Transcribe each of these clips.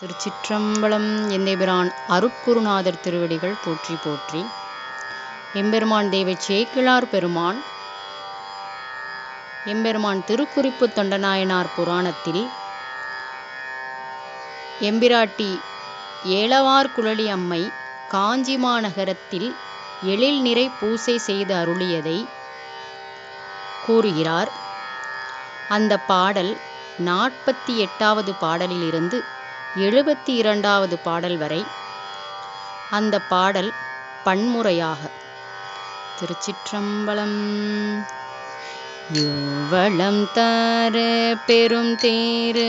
திருச்சிற்றம்பலம். எந்தைபிரான் அருட்குருநாதர் திருவடிகள் போற்றி போற்றி. எம்பெருமான் தெய்வ சேக்கிழார் பெருமான் எம்பெருமான் திருக்குறிப்பு தொண்டநாயனார் புராணத்தில் எம்பிராட்டி ஏலவார் குழலி அம்மை காஞ்சி மாநகரத்தில் எழில் நிறை பூசை செய்து அருளியதை கூறுகிறார். அந்த பாடல் 48வது பாடலிலிருந்து 72வது பாடல் வரை. அந்த பாடல் பன்முறையாக. திருச்சிற்றம்பலம். யுவளம் தரு பெரும் தேரு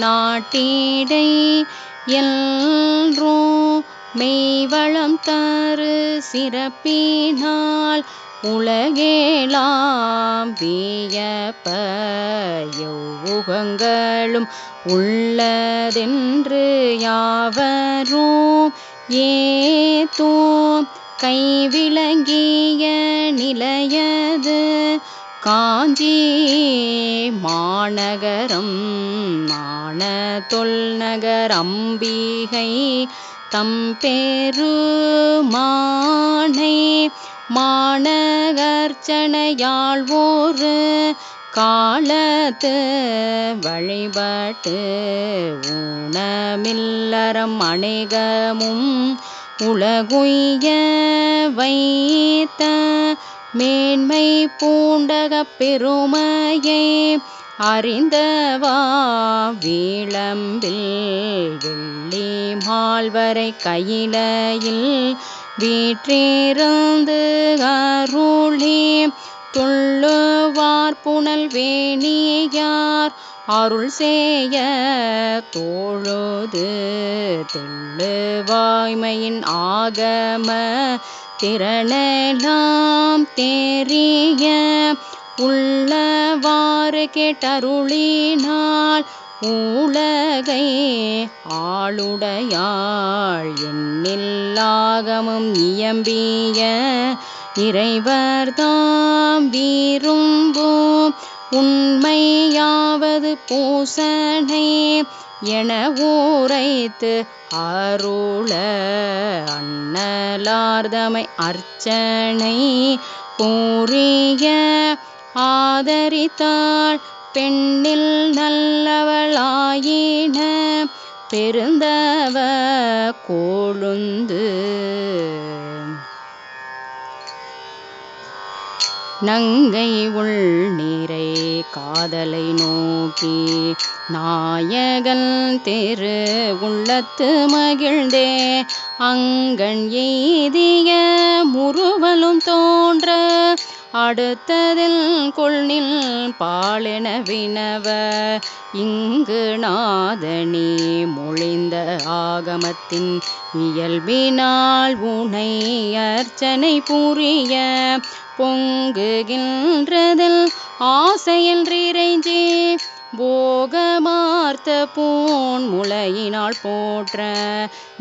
நாட்டிடை எல்ரோ மெய்வளம் தரு சிறப்பினால் உலகேலாம் வியப்ப யௌவுகங்களும் உள்ளதென்று யாவரும் ஏத்தோம் கைவிளங்கிய நிலையது காஞ்சி மாநகரம் மான தொல்நகர் அம்பிகை தம்பெருமானை மாநகர்ச்சனையாழ்வோரு காலத்து வழிபட்டு ஊனமில்லறம் அநேகமும் உலகுய்ய வைத்த மேன்மை பூண்டகப் பெருமையை அறிந்தவா விளம்பில் வெள்ளி மால்வரை கையிலையில் வீற்றிருந்து அருளி துள்ளுவார் புனல் வேணியார் அருள் செய்ய தோழுது தெள்ளுவாய்மையின் ஆகம திறனெல்லாம் தெரிய உள்ளவாறு கேட்டருளினாள் உலகை ஆளுடையாள் எண்ணில்லாகமும் இயம்பிய இறைவர்தாம் விரும்பும் உண்மையாவது பூசனை என உரைத்து அருள அண்ணலார்தமை அர்ச்சனை புரிய ஆதரித்தாள் பெண்ணில் நல்லவளாயின பெருந்தவ கொழுந்து நங்கை உள் நீரை காதலை நோக்கி நாயகன் தெரு உள்ளத்து மகிழ்ந்தே அங்கண் எய்திய முறுவலும் தோன்ற அடுத்ததில் கொள்ளில் பாலென வினவ இங்கு நாதனி மொழிந்த ஆகமத்தின் இயல்பினால் உனை அர்ச்சனை புரிய பொங்குகின்றதில் ஆசையன்றிறைஞ்சி போகமார்த்த பூன் முளையினால் போற்ற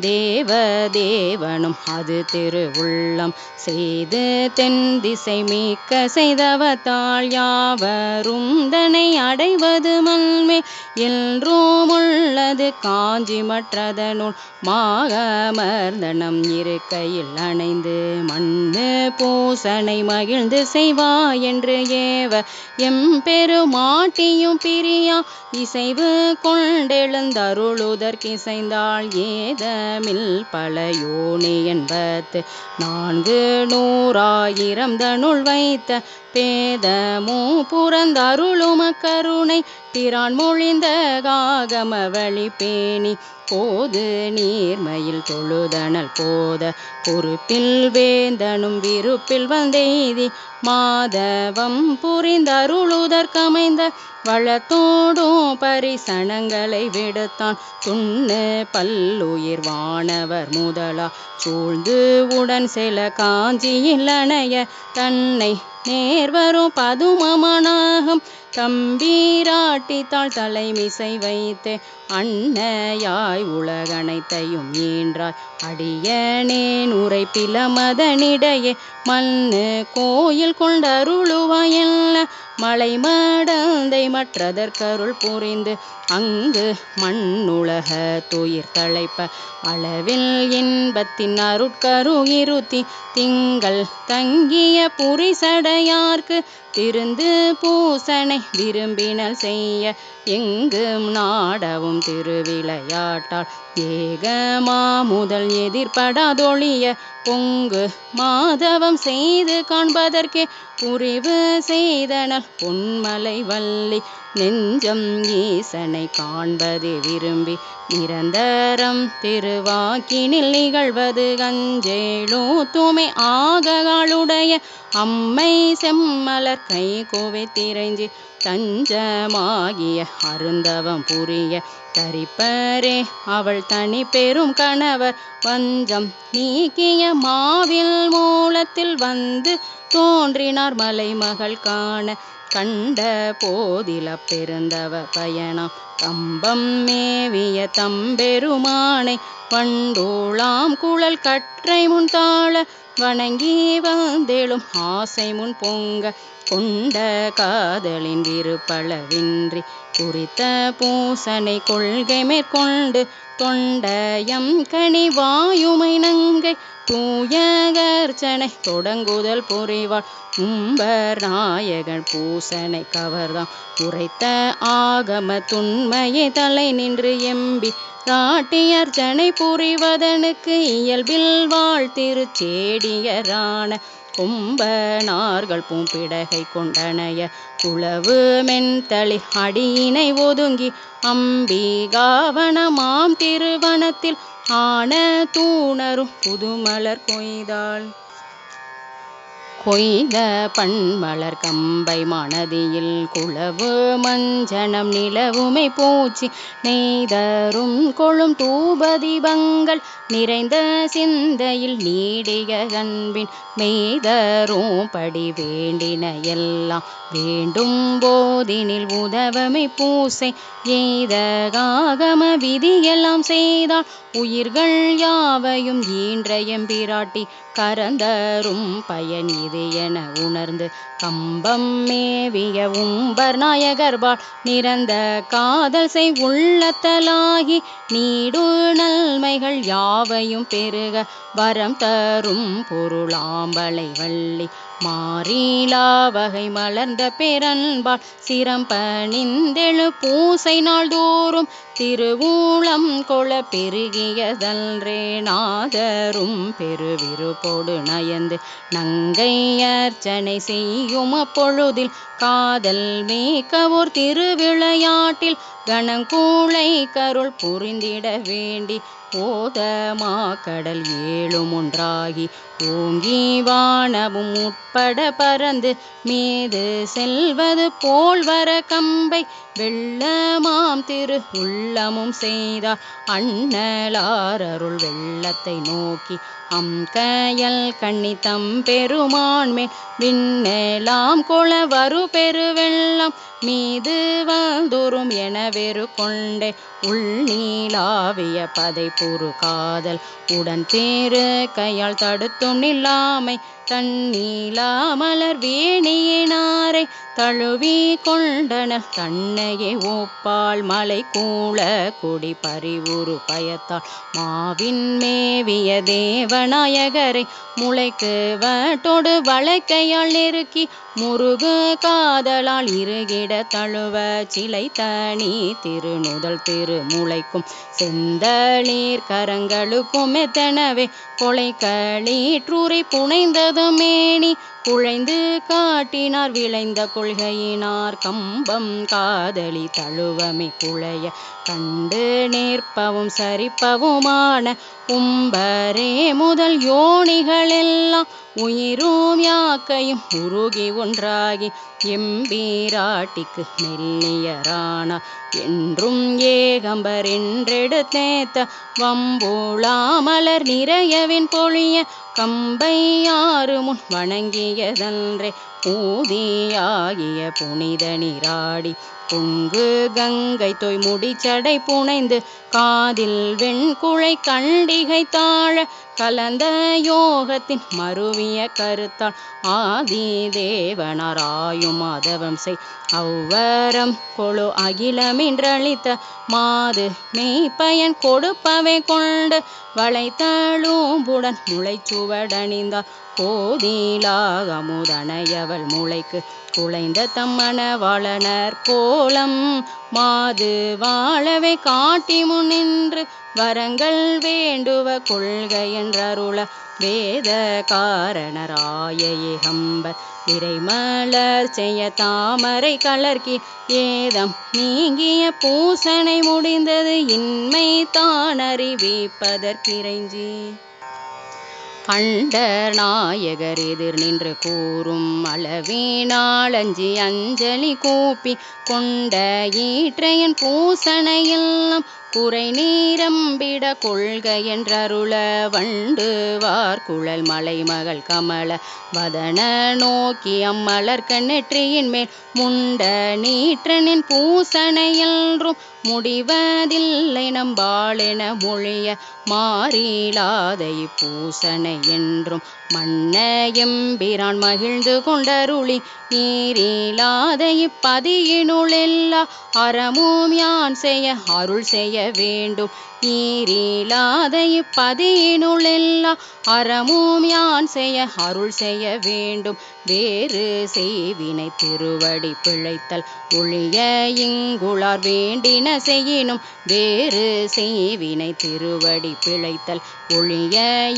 தேவதேவனும் அது திருவுள்ளம் செய்து தென் திசை மீட்க செய்தவத்தால் யாவரும் தன்னை அடைவது மல்மே என்றும் உள்ளது காஞ்சி மற்றதனுள் மாகமர்ந்தனம் இருக்கையில் அணைந்து மண்ணு பூசனை மகிழ்ந்து செய்வாய் என்று ஏவ எம்பெருமாட்டியும் பிரியா இசைவு கொண்டெழுந்தருளுதற்கிசைந்தாள் ஏதமில் பல யோனி என்பத்து 400,000 தனுள் வைத்த பேதமோ புறந்தருளும கருணை பிரான் மொழிந்த காகம வழி பேணி போது நீர்மையில் தொழுதனல் போத பொறுப்பில் வேந்தனும் விருப்பில் வந்தெய்தி மாதவம் புரிந்தருளுதற்கமைந்த வளத்தோடும் பரிசனங்களை விடுத்தான் துண்ணு பல்லுயிர் வானவர் முதலா சூழ்ந்து உடன் செல காஞ்சியில் அணைய தன்னை நேர்வரும் பதுமமனாகும் தம்பீராட்டித்தாள் தலைமிசை வைத்தே அன்னையாய் உலகனைத்தையும் ஈன்றாய் அடியனேன் உரை பிலமதனிடையே மண்ணு கோயில் கொண்டருளுவாயல்ல மலை மடந்தை மற்றதற்கருள் புரிந்து அங்கு மண்ணுலக துயிர் தழைப்ப அளவில் இன்பத்தின் அருட்கரு இருத்தி திங்கள் தங்கிய புரிசடையார்க்கு திருந்து பூசனை விரும்பினல் செய்ய எங்கும் நாடவும் திருவிளையாட்டால் ஏகமா முதல் எதிர்படாதொழிய பொங்கு மாதவம் செய்து காண்பதற்கே புரிவு செய்தனல் பொன்மலை வள்ளி நெஞ்சம் ஈசனை காண்பது விரும்பி நிரந்தரம் திருவாக்கினில் நிகழ்வது கஞ்சேலோ தூமை ஆககளுடைய அம்மை செம்மலர் கை கோவை திரைஞ்சி தஞ்சமாகிய அருந்தவம் புரிய தரிப்பரே அவள் தனி பெரும் கணவர் வஞ்சம் நீக்கிய மாவில் மூலத்தில் வந்து தோன்றினார் மலைமகள் காண கண்ட போதில பெருந்தவ பயணம் கம்பம் மேவிய தம்பெருமானை வண்டோளாம் குழல் கற்றை முன் தாழ வணங்கி வந்தேளும் ஆசை முன் பொங்க கொண்ட காதலின் விருப்பளவின்றி குறித்த பூசனை கொள்கை மேற்கொண்டு தொண்டயம் கனி வாயுமை நங்கை தூயகர்ச்சனை தொடங்குதல் புரிவாள் உம்பர் நாயகன் பூசனை கவர்தான் உரைத்த ஆகம துண்மையை தலை நின்று எம்பி ராட்டியர்ச்சனை புரிவதனுக்கு இயல்பில் வாழ்த்திருச்சேடியரான கும்பனார்கள் பூம்பிடகை கொண்டனைய குளவு மென்தளி அடியினை ஒதுங்கி அம்பிகாவனமாம் திருவனத்தில் ஆன தூணரும் புதுமலர் கொய்த பண்மலர் கம்பை மனதியில் குளவு மஞ்சனம் நிலவுமை பூச்சி நெய்தரும் கொழும் தூபதீபங்கள் நிறைந்த சிந்தையில் நீடிய அன்பின் மெய்தரும் படி வேண்டின எல்லாம் வேண்டும் போதினில் உதவமை பூசை எய்தகாகம விதியெல்லாம் செய்தால் உயிர்கள் யாவையும் ஈன்ற எம்பிராட்டி கரந்தரும் பயன் இது என உணர்ந்து கம்பம் மேவிய உம்பர் நாயகர்பால் நிறந்த காதல் செய் உள்ளத்தலாகி நீடு நன்மைகள் யாவையும் பெருக வரம் தரும் பொருளாம்பலை வள்ளி மாறிலா வகை மலர்ந்த பேரன்பால் சிரம் பணிந்தெழு பூசை நாள்தோறும் திருவூலம் கொள பெருகியதல்ரே நாதரும் பெருவிருப்போடு நயந்து நங்கை அர்ச்சனை செய்யும் அப்பொழுதில் காதல் மேக்கவோர் திருவிளையாட்டில் கணங்கூளை கருள் புரிந்திட வேண்டி ஓதமா கடல் ஏழும் ஒன்றாகி ஓங்கி வானவும் உட்பட பறந்து மீது செல்வது போல் வர கம்பை வெள்ளமாம் திரு உள்ளமும் செய்தார் அண்ணலாரருள் வெள்ளத்தை நோக்கி அம்கயல் கண்ணி தம்பெருமான்மேல் விண்ணெலாம் கொள வரு பெருவெள்ளம் மீது வாழ்தோறும் என வெறு கொண்டே உள்நீலாவிய பதை புரு காதல் உடன் தேரு கையால் தடுத்தும் நில்லாமை தண்ணீலா மலர் வேணியினாரை தழுவி கொண்டனர் தன்னையே ஒப்பாள் மலை கூள கொடி பறிவுரு பயத்தால் மாவின் மேவிய தேவநாயகரை முளைக்கு வட்டோடு வளைக்கையால் நெருக்கி முருகு காதலால் இருகிட தழுவ சிலை தனி திருநுதல் திருமுளைக்கும் செந்தளீர் கரங்களுக்கும் எத்தனவே கொலைக்களீற்றூரை புனைந்தது மேனி குழைந்து காட்டினார் விளைந்த கொள்கையினார் கம்பம் காதலி தழுவமை குழைய கண்டு நிற்பவும் சரிப்பவுமான உம்பரே முதல் யோனிகளெல்லாம் உயிரும் யாக்கையும் உருகி ஒன்றாகி எம்பீராட்டிக்கு மெல்லியரானார் என்றும் ஏகம்பர் என்றெடுத்தேத்த வம்புளாமலர் நிறையவின் பொழிய கம்பை யாரு முன் வணங்கியதன்றே ஊதியாகிய புனித நீராடி பொங்கு கங்கை தொய் முடிச்சடை புனைந்து காதில் வெண்குழை கண்டிகை தாழ கலந்த யோகத்தின் மருவிய கருத்தால் ஆதி தேவனாராயும் மாதவம் செய் அவ்வரம் கொழு அகிலமின்றளித்த மாது மெய்ப்பயன் கொடுப்பவை கொண்டு வளைத்தழும்புடன் முளைச்சுவடணிந்தார் கோதிலாக அமுதனையவள் முளைக்கு குலைந்த தம்மணவாளனர் கோலம் மாது வாழவை காட்டி முன்னின்று வரங்கள் வேண்டுவ கொள்கை என்றருள வேத காரணராய ஏகம்பர் விரைமலர் செய்ய தாமரை கலர்கி ஏதம் நீங்கிய பூசனை முடிந்தது இன்மை தான் அறிவிப்பதற்கிறைஞ்சி கண்டர் நாயகர் எதிர் நின்று கூறும் அளவினாளஞ்சி அஞ்சலி கூப்பி கொண்ட ஈற்றையன் பூசனையெல்லாம் குறை நீரம்பிட கொள்கை என்றருள வண்டு வார்குழல் மலைமகள் கமல வதன நோக்கி அம்மலர் கண்ணெற்றியின் மேல் முண்ட நீற்றனின் பூசனையென்றும் முடிவதில்லை நம்பாளென மொழிய மாறிலாத இப்பூசனை என்றும் மன்ன எம்பிரான் மகிழ்ந்து கொண்டருளி நீரிலாத இப்பதியினுளெல்லா அறமும் யான் செய்ய அருள் செய்ய வேண்டும் நீரிலாத இப்பதியினுளெல்லா அறமும் யான் செய்ய அருள் செய்ய வேண்டும் வேறு செய்வினை திருவடி பிழைத்தல் ஒழிய இங்குளார் வேண்டின செய்யினும் வேறு செய்வினை திருவடி பிழைத்தல் ஒழிய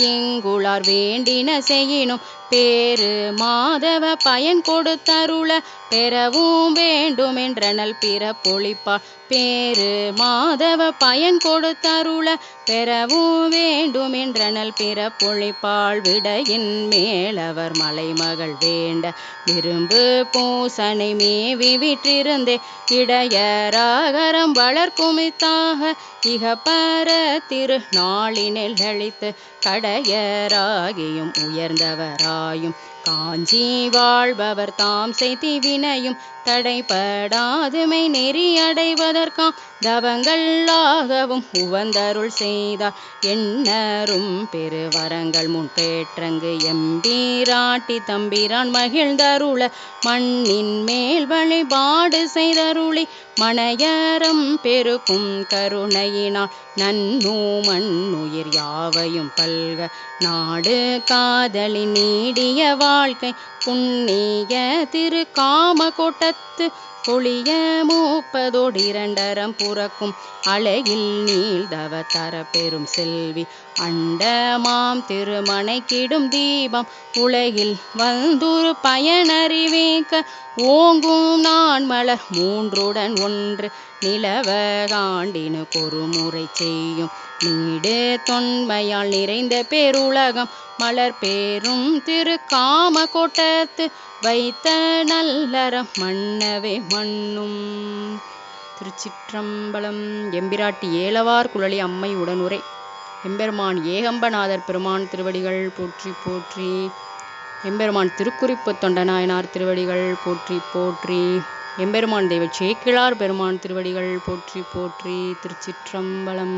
இங்குளார் வேண்டின செய்யினும் பேரு மாதவ பயன் கொடுத்தருள பெறவும் வேண்டும் என்றனல் பிற பொழிப்பாள் பேரு மாதவ பயன் கொடுத்தருள பெறவும் வேண்டும் என்றனல் பிற பொழிப்பாள் விடையின் மேலவர் மலைமகள் வேண்ட விரும்பு பூசனை மேவி விற்றிருந்தே இடையராகரம் வளர்க்குமித்தாக இகப்பர திரு நாளினில் அளித்து கடையராகியும் உயர்ந்தவராயும் காஞ்சி வாழ்பவர் தாம் செய்தி வினையும் தடைபடாதுமை நெறி அடைவதற்காம் தவங்களாகவும் உவந்தருள் செய்தார் எண்ணரும் பெருவரங்கள் முன் பேற்றங்கு எம்பீராட்டி தம்பிரான் மகிழ்ந்தருள மண்ணின் மேல் வழிபாடு செய்தருளி மனையறம் பெருக்கும் கருணையினால் நன்னூ மண்ணுயிர் யாவையும் பல்க நாடு காதலி நீடிய வாழ்க்கை புண்ணிய திரு காம கோட்டத்து பொழிய மூப்பதோடு இரண்டரம் புறக்கும் அழகில் நீள்தவ தர பெரும் செல்வி அண்டமாம் திருமனை கிடும் தீபம் உலகில் வந்துரு பயனறிவிக்க ஓங்கும் நான் மலர் மூன்றுடன் ஒன்று நிலவ காண்டினு கொருமுறை செய்யும் நீடு தொன்மையால் நிறைந்த பேருலகம் மலர் பேரும் திரு காம கோட்டத்து வைத்த நல்லறம் மன்னவே மண்ணும். திருச்சிற்றம்பலம். எம்பிராட்டி ஏலவார் குழலி அம்மை உடனுரை. எம்பெருமான் ஏகம்பநாதர் பெருமான் திருவடிகள் போற்றி போற்றி. எம்பெருமான் திருக்குறிப்பு தொண்டநாயனார் திருவடிகள் போற்றி போற்றி. எம்பெருமான் தெய்வ சேக்கிழார் பெருமான் திருவடிகள் போற்றி போற்றி. திருச்சிற்றம்பலம்.